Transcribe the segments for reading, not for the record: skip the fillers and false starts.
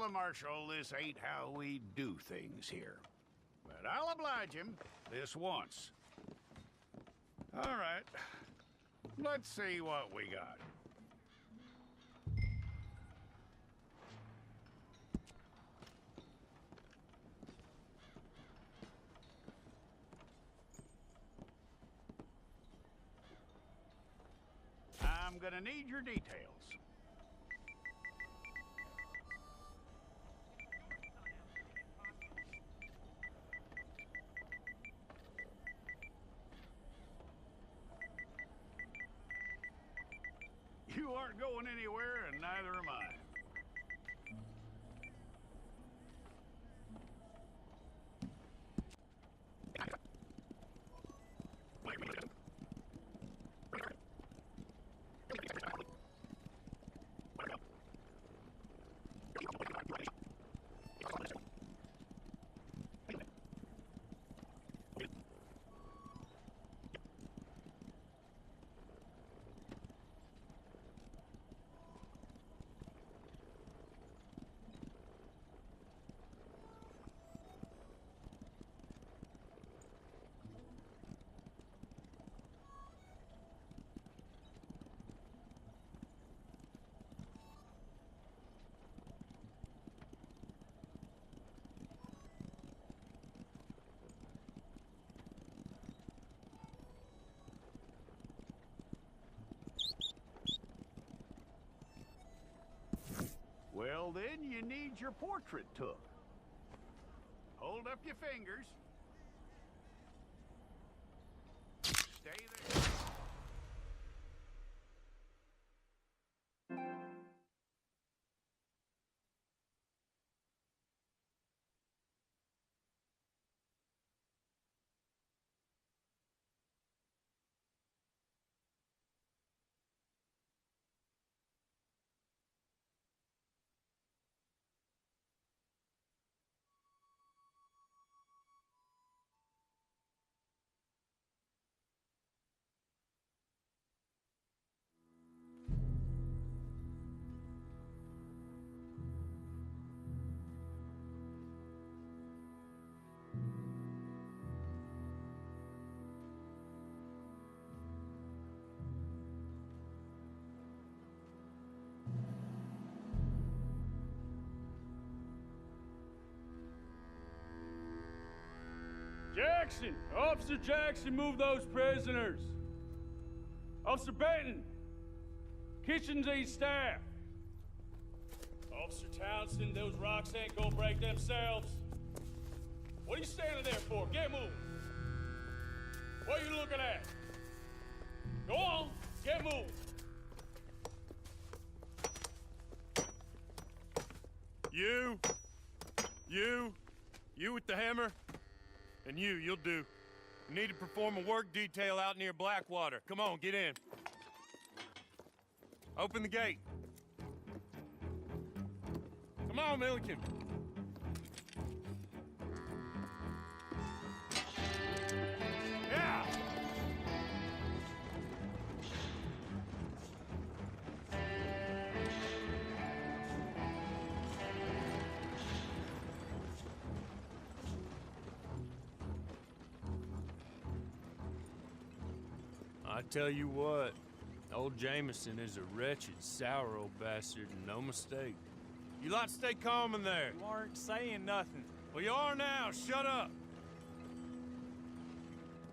tell the Marshal this ain't how we do things here. But I'll oblige him this once. All right. Let's see what we got. I'm gonna need your details. You aren't going anywhere, and neither am I. Well, then you need your portrait took. Hold up your fingers. Stay there. Jackson! Officer Jackson, move those prisoners! Officer Benton! Kitchens and staff! Officer Townsend, those rocks ain't gonna break themselves. What are you standing there for? Get moving! What are you looking at? Go on, get moving! You with the hammer? And you'll do. You need to perform a work detail out near Blackwater. Come on, get in. Open the gate. Come on, Milliken. Yeah! I tell you what, old Jameson is a wretched, sour old bastard, and no mistake. You lot stay calm in there. You aren't saying nothing. Well, you are now. Shut up.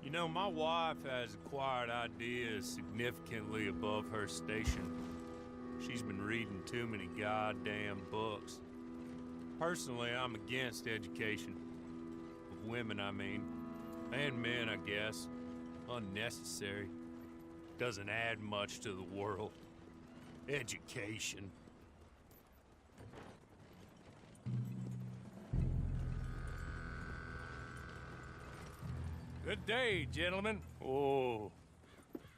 You know, my wife has acquired ideas significantly above her station. She's been reading too many goddamn books. Personally, I'm against education. Of women, I mean. And men, I guess. Unnecessary. Doesn't add much to the world. Education. Good day, gentlemen. Oh.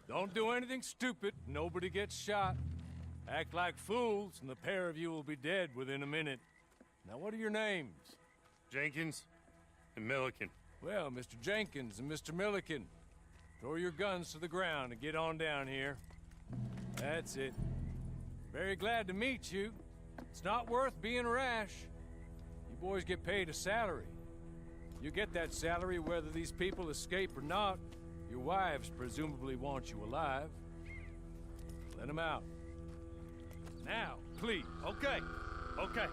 Don't do anything stupid. Nobody gets shot. Act like fools, and the pair of you will be dead within a minute. Now, what are your names? Jenkins and Milliken. Well, Mr. Jenkins and Mr. Milliken, throw your guns to the ground and get on down here. That's it. Very glad to meet you. It's not worth being rash. You boys get paid a salary. You get that salary whether these people escape or not. Your wives presumably want you alive. Let them out. Now, please. Okay. Okay.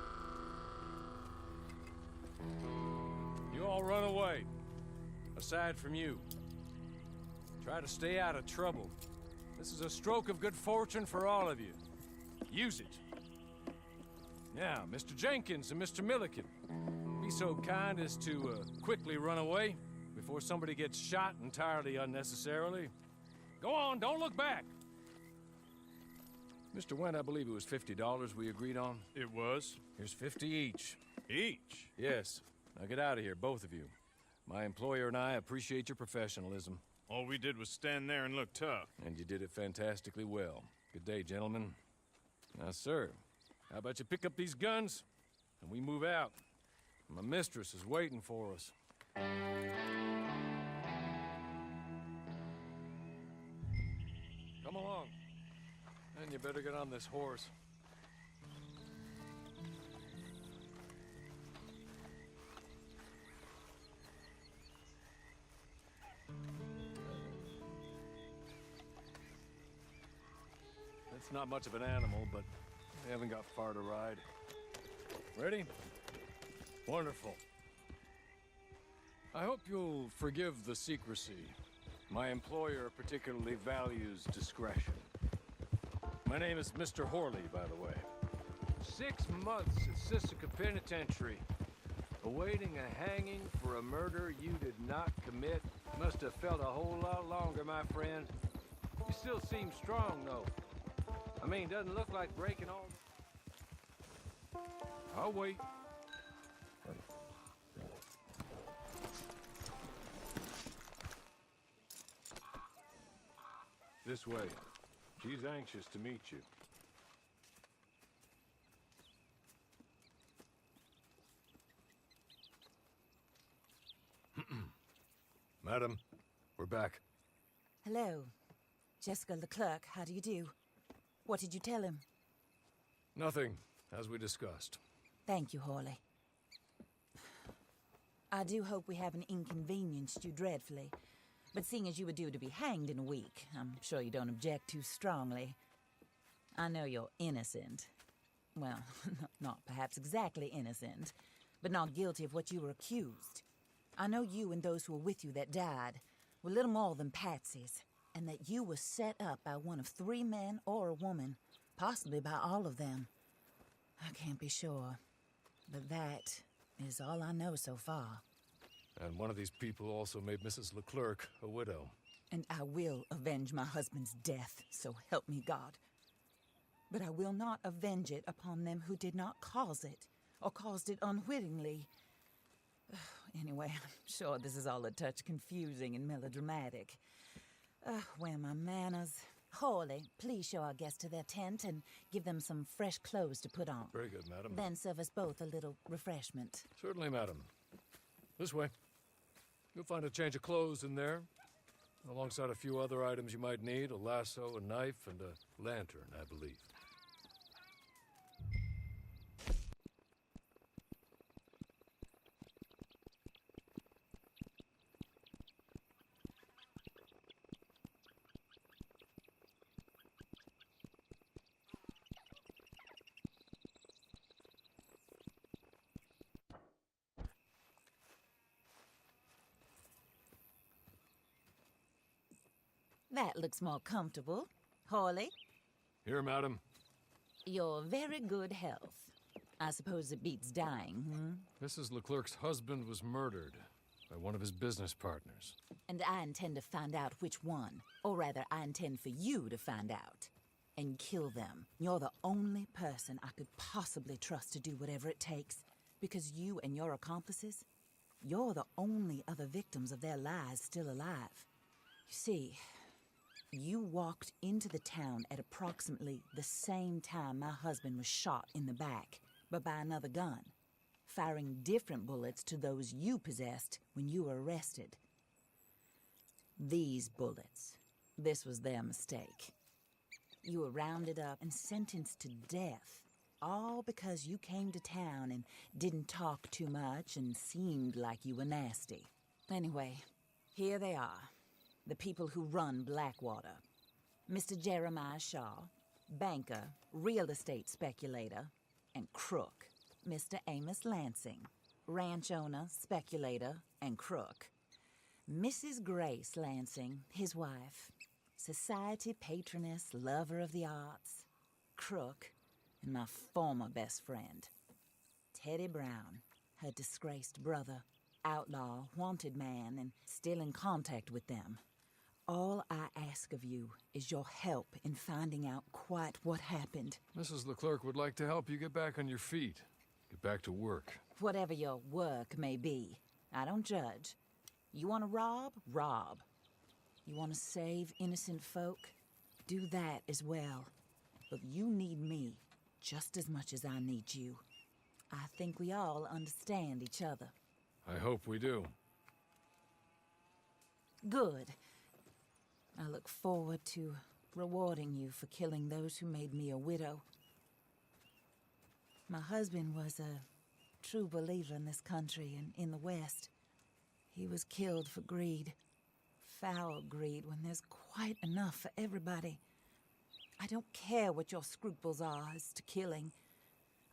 You all run away. Aside from you. Try to stay out of trouble. This is a stroke of good fortune for all of you. Use it. Now, Mr. Jenkins and Mr. Milliken, be so kind as to quickly run away before somebody gets shot entirely unnecessarily. Go on, don't look back. Mr. Wendt, I believe it was $50 we agreed on. It was. Here's 50 each. Each? Yes. Now get out of here, both of you. My employer and I appreciate your professionalism. All we did was stand there and look tough. And you did it fantastically well. Good day, gentlemen. Now, sir, how about you pick up these guns and we move out? My mistress is waiting for us. Come along. And you better get on this horse. It's not much of an animal, but they haven't got far to ride. Ready? Wonderful. I hope you'll forgive the secrecy. My employer particularly values discretion. My name is Mr. Horley, by the way. 6 months at Sisika Penitentiary, awaiting a hanging for a murder you did not commit. Must have felt a whole lot longer, my friend. You still seem strong, though. I mean, doesn't look like breaking all... I'll wait. This way. She's anxious to meet you. Madam, we're back. Hello. Jessica Leclerc, how do you do? What did you tell him? Nothing, as we discussed. Thank you, Horley. I do hope we haven't inconvenienced you dreadfully. But seeing as you were due to be hanged in a week, I'm sure you don't object too strongly. I know you're innocent. Well, not perhaps exactly innocent, but not guilty of what you were accused. I know you and those who were with you that died were little more than patsies, and that you were set up by one of 3 men or a woman, possibly by all of them. I can't be sure, but that is all I know so far. And one of these people also made Mrs. Leclerc a widow. And I will avenge my husband's death, so help me God. But I will not avenge it upon them who did not cause it, or caused it unwittingly. Anyway, I'm sure this is all a touch confusing and melodramatic. Where are my manners? Horley, please show our guests to their tent and give them some fresh clothes to put on. Very good, madam. Then serve us both a little refreshment. Certainly, madam. This way. You'll find a change of clothes in there, alongside a few other items you might need, a lasso, a knife, and a lantern, I believe. That looks more comfortable. Horley, Here, madam. your very good health. I suppose it beats dying, Mrs. Leclerc's husband was murdered by one of his business partners. And I intend to find out which one. Or rather, I intend for you to find out. And kill them. You're the only person I could possibly trust to do whatever it takes. Because you and your accomplices, you're the only other victims of their lies still alive. You see, you walked into the town at approximately the same time my husband was shot in the back, but by another gun, firing different bullets to those you possessed when you were arrested. These bullets, this was their mistake. You were rounded up and sentenced to death All because you came to town and didn't talk too much and seemed like you were nasty. Anyway, here they are. The people who run Blackwater. Mr. Jeremiah Shaw, banker, real estate speculator, and crook. Mr. Amos Lansing, ranch owner, speculator, and crook. Mrs. Grace Lansing, his wife, society patroness, lover of the arts, crook, and my former best friend. Teddy Brown, her disgraced brother, outlaw, wanted man, and still in contact with them. All I ask of you is your help in finding out quite what happened. Mrs. Leclerc would like to help you get back on your feet. Get back to work. Whatever your work may be, I don't judge. You want to rob? Rob. You want to save innocent folk? Do that as well. But you need me just as much as I need you. I think we all understand each other. I hope we do. Good. I look forward to rewarding you for killing those who made me a widow. My husband was a true believer in this country and in the West. He was killed for greed. Foul greed when there's quite enough for everybody. I don't care what your scruples are as to killing.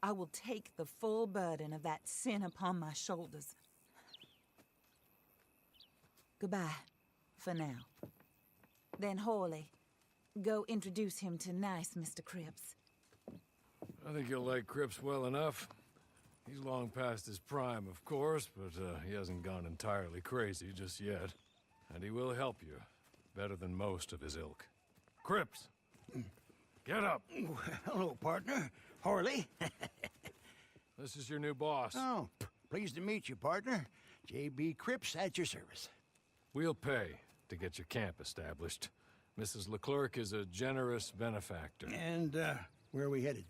I will take the full burden of that sin upon my shoulders. Goodbye, for now. Then Hawley, go introduce him to nice Mr. Cripps. I think you'll like Cripps well enough. He's long past his prime, of course, but he hasn't gone entirely crazy just yet. And he will help you, better than most of his ilk. Cripps! Get up! Hello, partner. Harley. This is your new boss. Oh, pleased to meet you, partner. J.B. Cripps at your service. We'll pay to get your camp established. Mrs. Leclerc is a generous benefactor. And, where are we headed?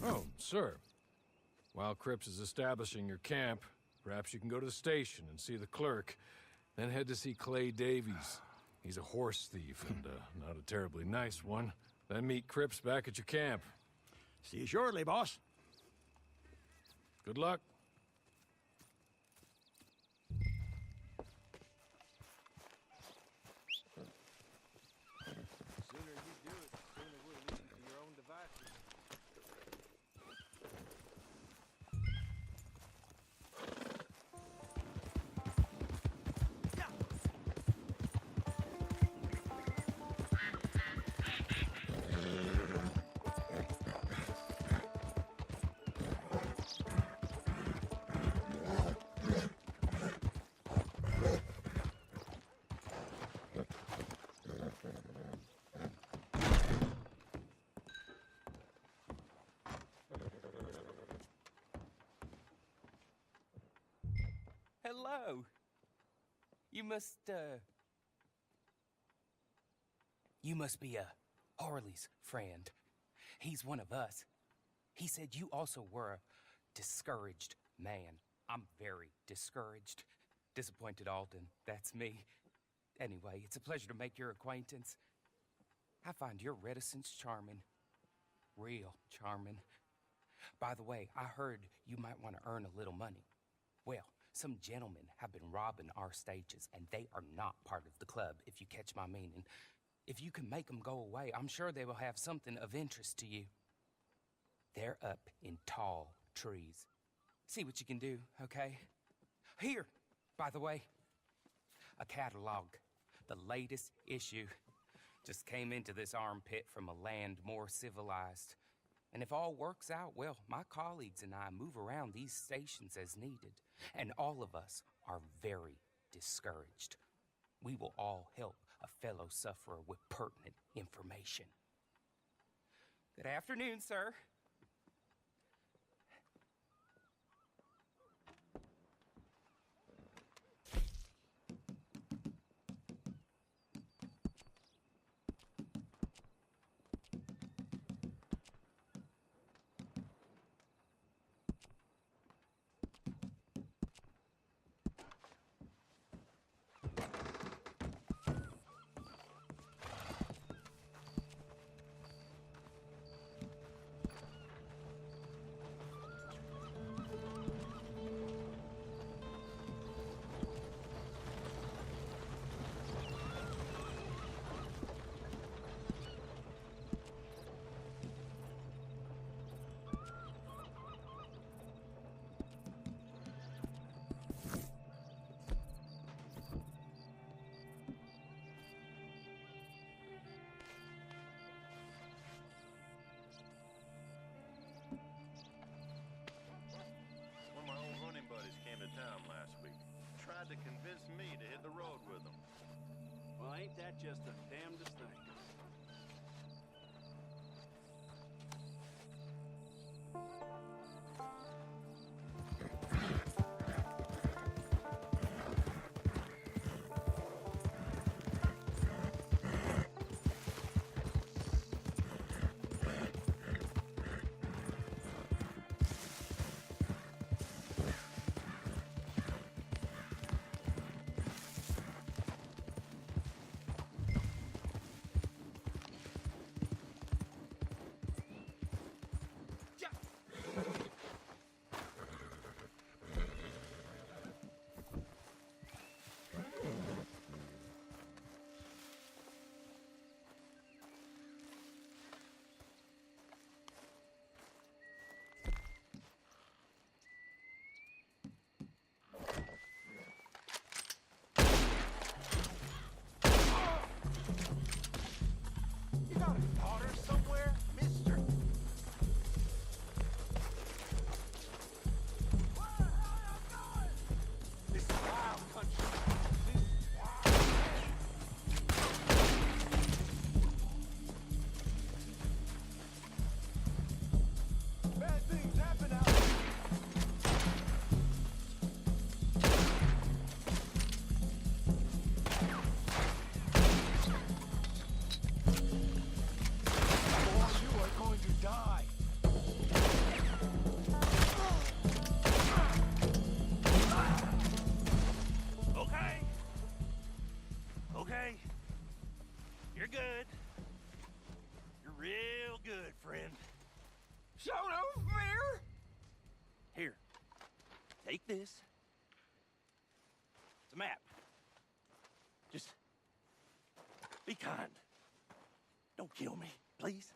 Oh, sir. While Cripps is establishing your camp, perhaps you can go to the station and see the clerk, then head to see Clay Davies. He's a horse thief and not a terribly nice one. Then meet Cripps back at your camp. See you shortly, boss. Good luck. Sooner you do it, the sooner we'll leave to your own devices. Hello. You must be Harley's friend. He's one of us. He said you also were a discouraged man. I'm very discouraged. Disappointed Alden, that's me. Anyway, it's a pleasure to make your acquaintance. I find your reticence charming. Real charming. By the way, I heard you might want to earn a little money. Well, some gentlemen have been robbing our stages, and they are not part of the club, if you catch my meaning. If you can make them go away, I'm sure they will have something of interest to you. They're up in tall trees. See what you can do, okay? Here, by the way, a catalog. The latest issue. Just came into this armpit from a land more civilized. And if all works out, well, my colleagues and I move around these stations as needed. And all of us are very discouraged. We will all help a fellow sufferer with pertinent information. Good afternoon, sir. convinced me to hit the road with them. Well, ain't that just the damnedest thing? Okay. You're good. You're real good, friend. So no fear? Here. Take this. It's a map. Just be kind. Don't kill me, please.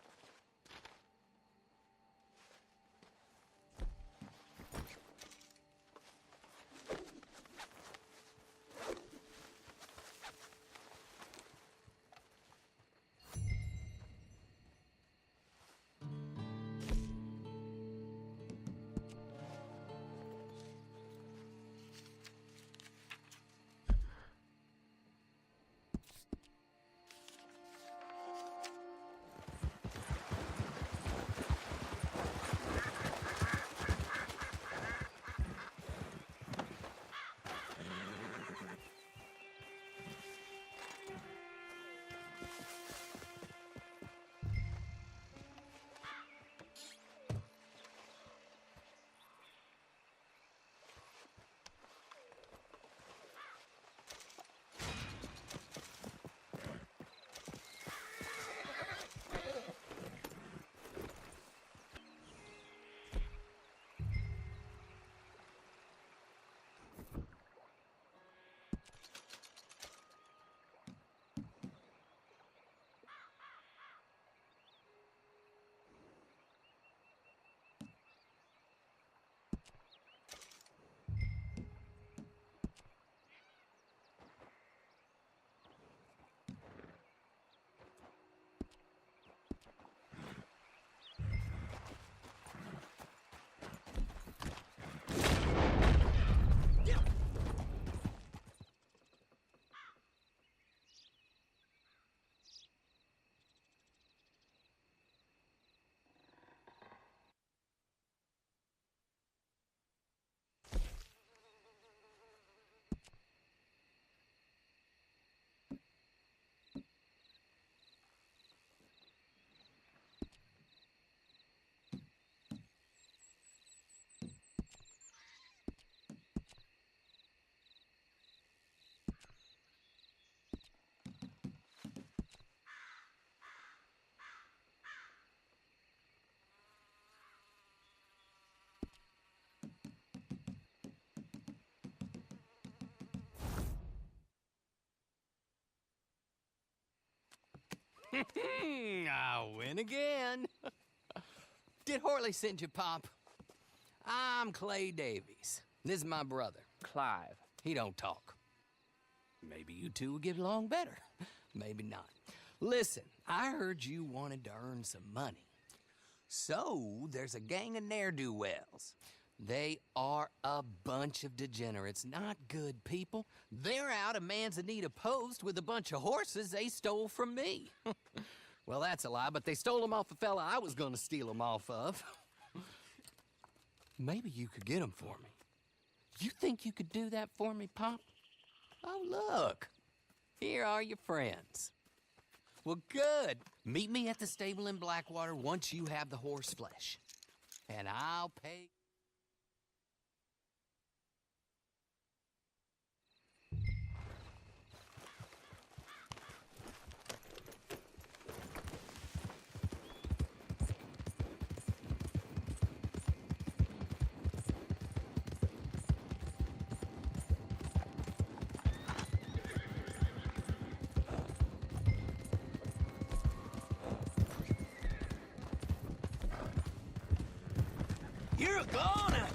I win again. Did Horley send you, Pop? I'm Clay Davies. This is my brother, Clive. He don't talk. Maybe you two will get along better. Maybe not. Listen, I heard you wanted to earn some money. So, there's a gang of ne'er-do-wells. They are a bunch of degenerates, not good people. They're out of Manzanita Post with a bunch of horses they stole from me. Well, that's a lie, but they stole them off a fella I was gonna steal them off of. Maybe you could get them for me. You think you could do that for me, Pop? Oh, look. Here are your friends. Well, good. Meet me at the stable in Blackwater once you have the horse flesh. And I'll pay... You're a goner!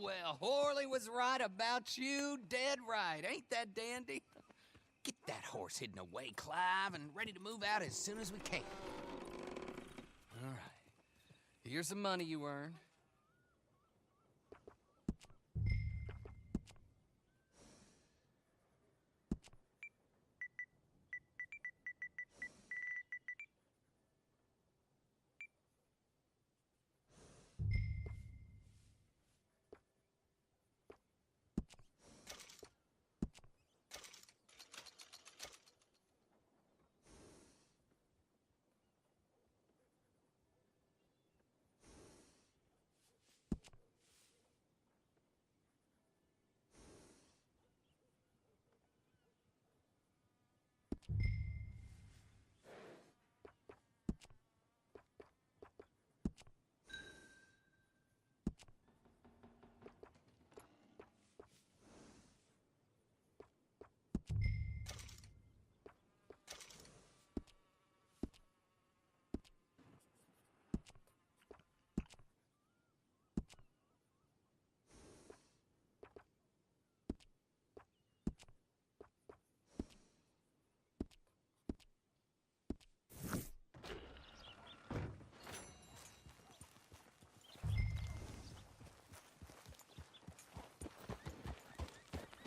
Well, Horley was right about you, dead right. Ain't that dandy? Get that horse hidden away, Clive, and ready to move out as soon as we can. All right. Here's the money you earned.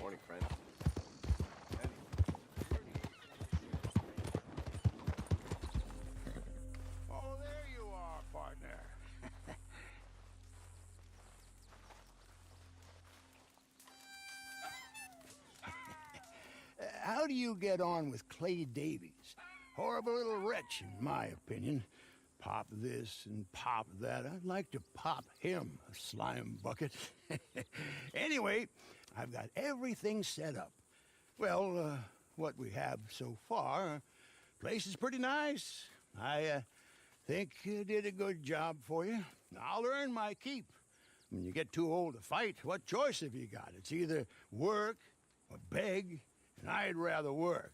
Morning, friend. Oh, there you are, partner. How do you get on with Clay Davies? Horrible little wretch, in my opinion. Pop this and pop that. I'd like to pop him, a slime bucket. Anyway, I've got everything set up. Well, what we have so far, place is pretty nice. I think you did a good job for you. I'll earn my keep. When you get too old to fight, what choice have you got? It's either work or beg, and I'd rather work.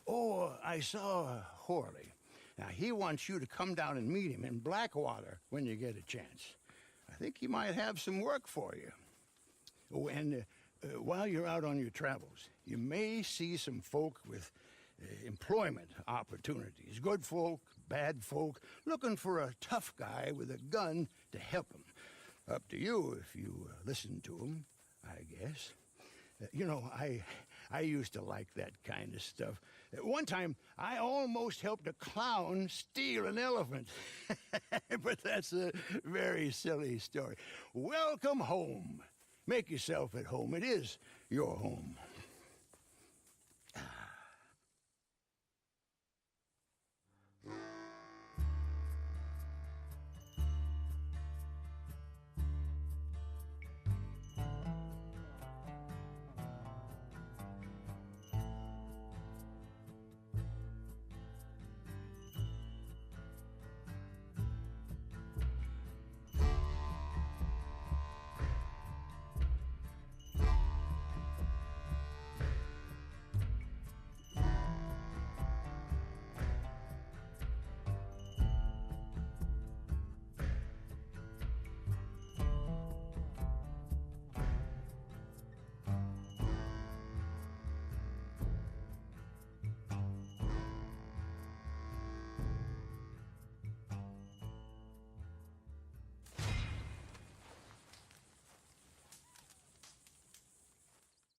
Oh, I saw Horley. Now, he wants you to come down and meet him in Blackwater when you get a chance. I think he might have some work for you. Oh, and while you're out on your travels, you may see some folk with employment opportunities. Good folk, bad folk, looking for a tough guy with a gun to help them. Up to you if you listen to them, I guess. You know, I used to like that kind of stuff. One time, I almost helped a clown steal an elephant. But that's a very silly story. Welcome home. Make yourself at home. It is your home.